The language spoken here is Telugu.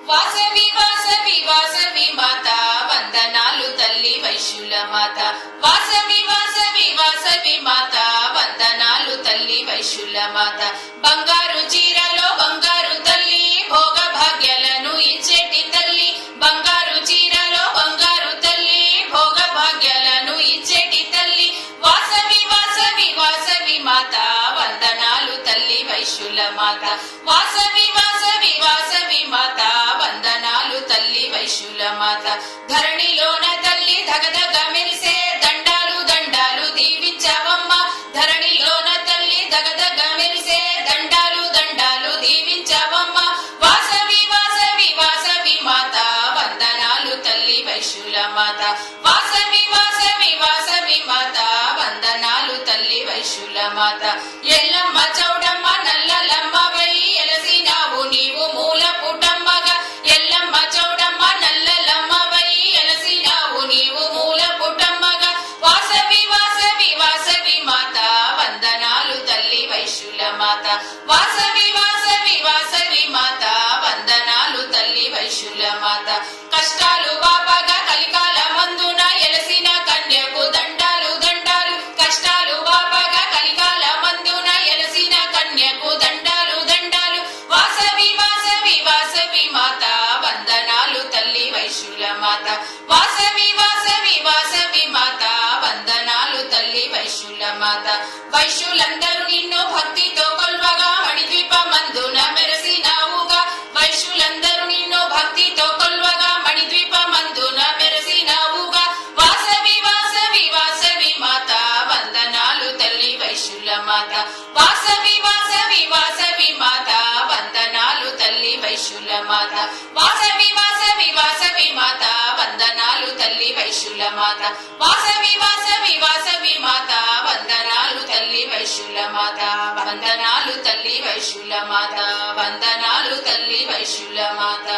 వాసవి వాసవి వాసవి మాత వందనాలు తల్లి వైశ్యుల మాత. వాసవి వాసవి వాసవి మాత వందనాలు తల్లి వైశ్యుల మాత. బంగారు చీరలో బంగారు తల్లి భోగ భాగ్యాలను ఇచ్చేటి తల్లి. బంగారు చీరలో బంగారు తల్లి భోగ భాగ్యాలను ఇచ్చేటి తల్లి. వాసవి వాసవి వాసవి మాత వందనాలు తల్లి వైశ్యుల మాత. వాసవి వాసవి వాసవి మాత వందనాలు తల్లి వైశ్యుల మాత. ధరణిలోన తల్లి ధగధగ మెరిసే దండాలు దండాలు దీవించవమ్మ. ధరణిలోన తల్లి ధగధగ మెరిసే దండాలు దండాలు దీవించవమ్మ. వాసవి వాసవి వాసవి మాత వందనాలు తల్లి వైశ్యుల మాత. వాసవి వాసవి వాసవి మాత వందనాలు తల్లి వైశ్యుల మాత. ఎల్లమ్మ చౌడమ్మ నల్లలమ్మ వై ఎలసినావు నీవు మూల పుటమ్మగా. ఎల్లమ్మ చౌడమ్మ నల్లలమ్మ వై ఎలసినావు నీవు మూల పుటమ్మగా. వాసవి వాసవి వాసవి మాత వందనాలు తల్లి వైశ్యుల మాత. వాసవి వాసవి వాసవి మాత వందనాలు తల్లి వైశ్యుల మాత. కష్టాలు బాపగా కలికాల మందున ఎలసిన కన్యకు దండాలు దండాలు. కష్టాలు బాపగా కలికాల మందున ఎలసిన కన్యకు దండాలు దండాలు. వాసవి వాసవి వాసవి మాత వందనాలు తల్లి వైశ్యుల మాత. వాసవి వాసవి వాసవి మాత వందనాలు తల్లి వైశ్యుల మాత. వైశ్యులందరూ నిన్ను భక్తితో కొల్వగా మణిద్వీపమందున మెరసినావుగా. వైశ్యులందరూ నిన్ను భక్తితో కొల్వగా మణిద్వీపమందున మెరసినావుగా. వాసవి వాసవి వాసవి మాత వందనాలు తల్లి వైశ్యుల మాత. వాసవి వాసవి వాసవి మాత వందనాలు తల్లి వైశ్యుల మాత. వాసవి వాసవి వాసవి మాత వందనాలు తల్లి వైశ్యుల మాత. వాసవి వాసవి వాసవి మాత వందనాలు తల్లి వైశ్యుల మాత. వందనాలు తల్లి వైశ్యుల మాత. వందనాలు తల్లి వైశ్యుల మాత.